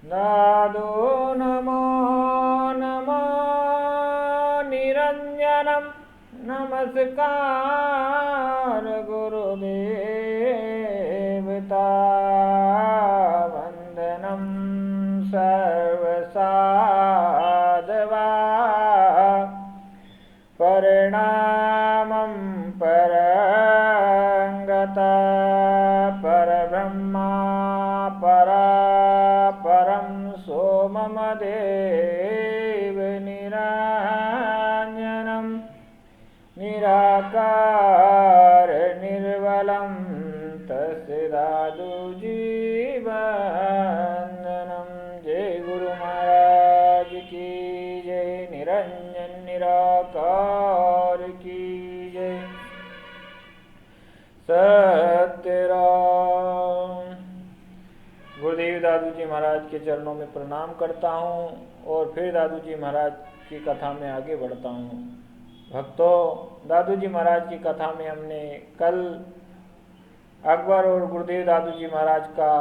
दादो नमो नमः निरञ्जनं नमस्कार गुरुदेवता वन्दनं सर्वसाधवा परिणामं परंगता परब्रह्मा परं सोममदेव निराञ्जनं निराकार निर्मलं तस्य दादुजीवन्दनं। जय गुरु महाराज की जय, निरंजन निराकार की जय, सत्यराम। गुरुदेव दादू जी महाराज के चरणों में प्रणाम करता हूँ और फिर दादू जी महाराज की कथा में आगे बढ़ता हूँ। भक्तों, दादू जी महाराज की कथा में हमने कल अकबर और गुरुदेव दादू जी महाराज का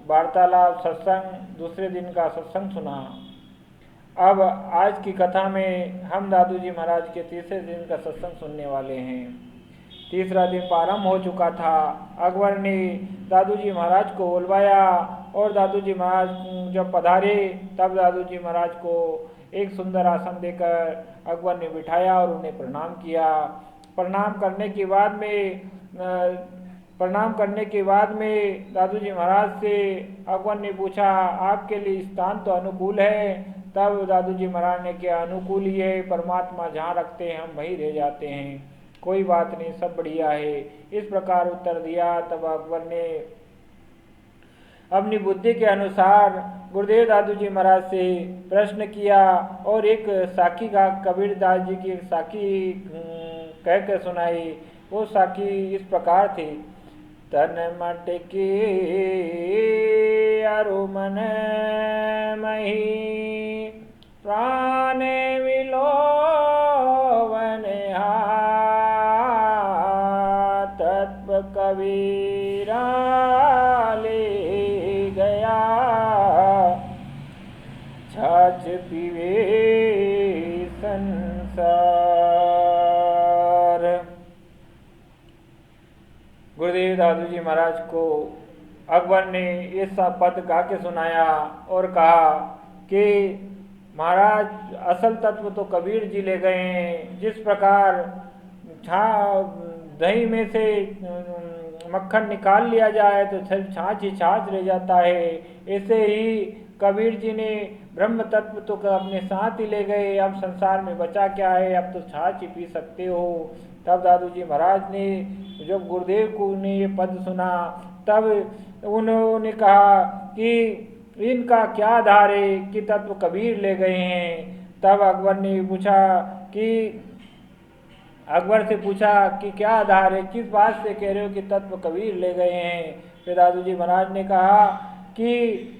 वार्तालाप सत्संग, दूसरे दिन का सत्संग सुना। अब आज की कथा में हम दादू जी महाराज के तीसरे दिन का सत्संग सुनने वाले हैं। तीसरा दिन प्रारंभ हो चुका था। अकबर ने दादू जी महाराज को बुलवाया और दादू जी महाराज जब पधारे तब दादू जी महाराज को एक सुंदर आसन देकर अकबर ने बिठाया और उन्हें प्रणाम किया। प्रणाम करने के बाद में दादू जी महाराज से अकबर ने पूछा, आपके लिए स्थान तो अनुकूल है? तब दादू जी महाराज ने कहा, अनुकूल ही है, परमात्मा जहाँ रखते हैं हम वहीं रह जाते हैं, कोई बात नहीं, सब बढ़िया है। इस प्रकार उत्तर दिया। तब अकबर ने अपनी बुद्धि के अनुसार गुरुदेव दादू जी महाराज से प्रश्न किया और एक साखी का कबीर दास जी की एक साखी कह कर सुनाई। वो साखी इस प्रकार थी, तन मटकी अरु मन मही प्राण विलोवन तत्व कबीरा ले गया, छाछ पीवे संसार। गुरुदेव दादू जी महाराज को अकबर ने ये सब पद गा के सुनाया और कहा कि महाराज, असल तत्व तो कबीर जी ले गए हैं। जिस प्रकार दही में से मक्खन निकाल लिया जाए तो सिर्फ छाछ ही छाछ रह जाता है, ऐसे ही कबीर जी ने ब्रह्म तत्व तो अपने साथ ही ले गए। अब संसार में बचा क्या है, अब तो छाछ ही पी सकते हो। तब दादू जी महाराज ने जब गुरुदेव को ने ये पद सुना तब उन्होंने कहा कि इनका क्या आधार है कि तत्व कबीर ले गए हैं। तब अकबर से पूछा कि क्या आधार है, किस बात से कह रहे हो कि तत्व कबीर ले गए हैं। फिर दादू जी महाराज ने कहा कि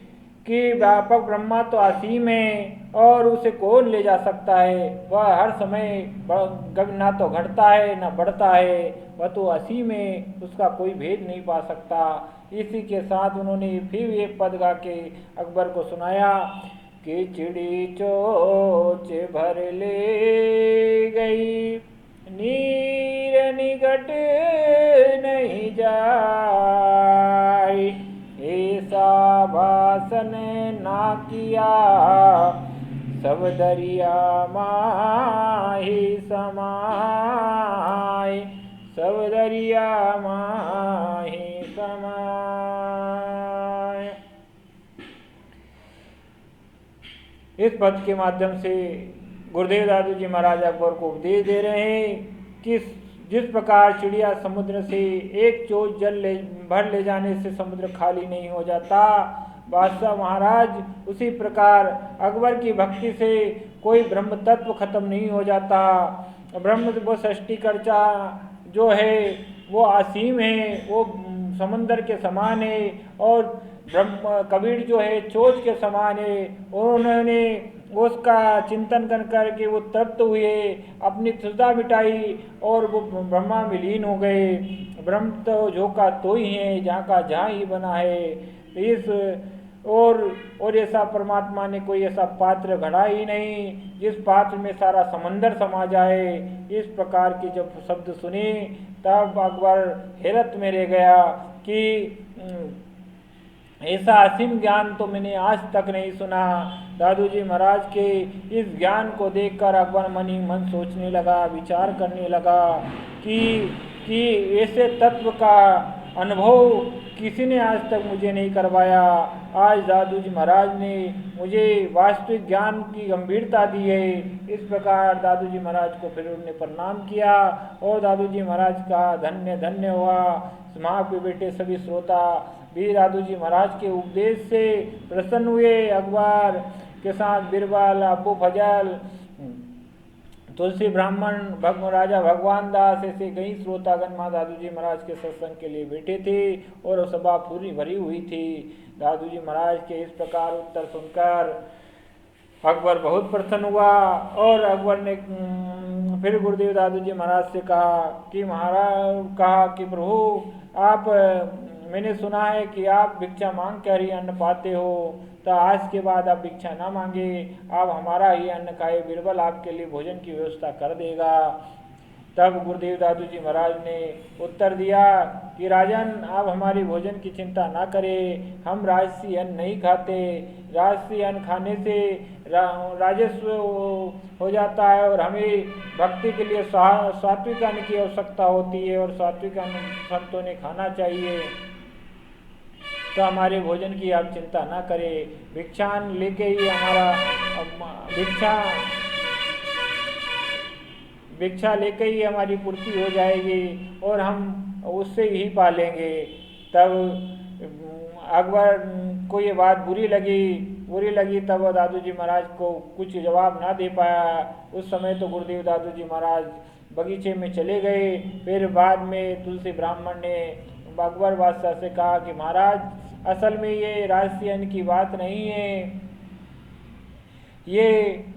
व्यापक ब्रह्मा तो असीम है और उसे कौन ले जा सकता है, वह हर समय ना तो घटता है ना बढ़ता है, वह तो असीम है, उसका कोई भेद नहीं पा सकता। इसी के साथ उन्होंने फिर एक पद गा के अकबर को सुनाया कि चिड़ी चोच भर ले गई, नीर निगट नहीं जाए, ऐसा भाषण ना किया, सब दरिया माही समाए, सब दरिया माही समाए। इस पद के माध्यम से गुरुदेव दादू जी महाराज अकबर को उपदेश दे रहे हैं कि जिस प्रकार चिड़िया समुद्र से एक चोट जल भर ले जाने से समुद्र खाली नहीं हो जाता, बादशाह महाराज उसी प्रकार अकबर की भक्ति से कोई ब्रह्म तत्व खत्म नहीं हो जाता। ब्रह्म वो सृष्टिकर्ता जो है वो असीम है, वो समंदर के समान है और ब्रह्म कबीर जो है चोच के समान है। उन्होंने उसका चिंतन कर के वो तृप्त हुए, अपनी क्षुधा मिटाई और वो ब्रह्मा में लीन हो गए। ब्रह्म तो जो का तो ही है, जहाँ का जहाँ ही बना है। इस और ऐसा परमात्मा ने कोई ऐसा पात्र घड़ा ही नहीं जिस पात्र में सारा समंदर समा जाए। इस प्रकार के जब शब्द सुने तब अकबर हैरत में रह गया कि ऐसा असीम ज्ञान तो मैंने आज तक नहीं सुना। दादू जी महाराज के इस ज्ञान को देखकर अकबर मन ही मन सोचने लगा, विचार करने लगा कि ऐसे तत्व का अनुभव किसी ने आज तक मुझे नहीं करवाया। आज दादू जी महाराज ने मुझे वास्तविक ज्ञान की गंभीरता दी है। इस प्रकार दादू जी महाराज को फिर उन्होंने प्रणाम किया और दादू जी महाराज का धन्य धन्य हुआ। समाज पे बैठे सभी श्रोता भी दादू जी महाराज के उपदेश से प्रसन्न हुए। अकबर के साथ बिरबल, अब्बू फजल, तुलसी ब्राह्मण, राजा भगवान दास, ऐसे कई श्रोतागण माँ दादू जी महाराज के सत्संग के लिए बैठे थे और सभा पूरी भरी हुई थी। दादू जी महाराज के इस प्रकार उत्तर सुनकर अकबर बहुत प्रसन्न हुआ और अकबर ने फिर गुरुदेव दादू जी महाराज से कहा कि प्रभु आप, मैंने सुना है कि आप भिक्षा मांग कर ही अन्न पाते हो, तो आज के बाद आप भिक्षा ना मांगे, आप हमारा ही अन्न खाए, बिरबल आपके लिए भोजन की व्यवस्था कर देगा। तब गुरुदेव दादू जी महाराज ने उत्तर दिया कि राजन, आप हमारी भोजन की चिंता ना करें, हम राजसी अन्न नहीं खाते। राजसी अन्न खाने से राजस्व हो जाता है और हमें भक्ति के लिए सात्विक अन्न की आवश्यकता होती है और सात्विक अन्न संतों ने खाना चाहिए। तो हमारे भोजन की आप चिंता ना करें, भिक्षान लेके ही भिक्षा लेके ही हमारी पूर्ति हो जाएगी और हम उससे ही पालेंगे। तब अकबर को ये बात बुरी लगी। तब दादू जी महाराज को कुछ जवाब ना दे पाया। उस समय तो गुरुदेव दादू जी महाराज बगीचे में चले गए। फिर बाद में तुलसी ब्राह्मण ने अकबर बादशाह से कहा कि महाराज, असल में ये राजसी अन्न की बात नहीं है, ये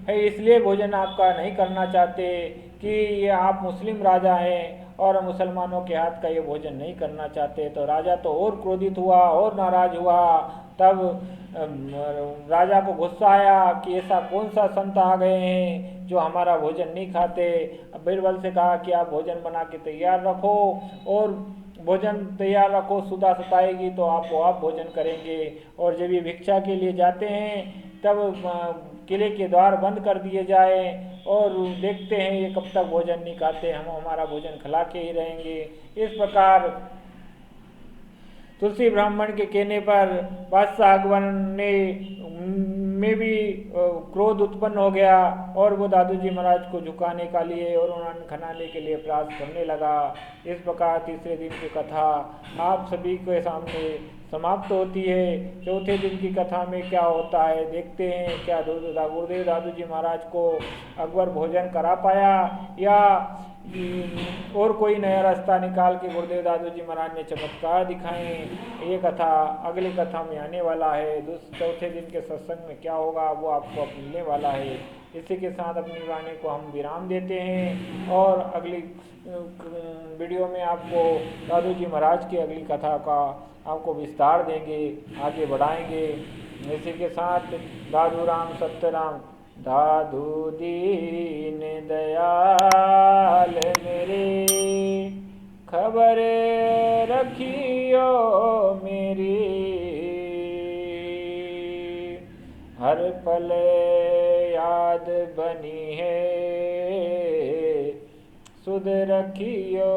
है इसलिए भोजन आपका नहीं करना चाहते कि ये आप मुस्लिम राजा हैं और मुसलमानों के हाथ का ये भोजन नहीं करना चाहते। तो राजा तो और क्रोधित हुआ और नाराज हुआ। तब राजा को गुस्सा आया कि ऐसा कौन सा संत आ गए हैं जो हमारा भोजन नहीं खाते। बिरबल से कहा कि आप भोजन बना के तैयार रखो और भोजन तैयार रखो, सुधा सताएगी तो आप भोजन करेंगे। और जब ये भिक्षा के लिए जाते हैं तब किले के द्वार बंद कर दिए जाए और देखते हैं ये कब तक भोजन नहीं खाते, हम हमारा भोजन खिला के ही रहेंगे। इस प्रकार तुलसी ब्राह्मण के कहने पर बादशाह अकबर में भी क्रोध उत्पन्न हो गया और वो दादू जी महाराज को झुकाने का लिए और उन्हें खनाने के लिए प्रयास करने लगा। इस प्रकार तीसरे दिन की कथा आप सभी के सामने समाप्त होती है। चौथे दिन की कथा में क्या होता है देखते हैं। क्या गुरुदेव दादू जी महाराज को अकबर भोजन करा पाया या और कोई नया रास्ता निकाल के गुरुदेव दादू जी महाराज ने चमत्कार दिखाए, ये कथा अगली कथा में आने वाला है। चौथे दिन के सत्संग में क्या होगा वो आपको मिलने वाला है। इसी के साथ अपनी वाणी को हम विराम देते हैं और अगली वीडियो में आपको दादू जी महाराज की अगली कथा का आपको विस्तार देंगे, आगे बढ़ाएंगे। इसी के साथ दादू राम सत्यराम, दादू दीन दयाल मेरे, खबर रखियो मेरी, हर पल याद बनी है, सुध रखियो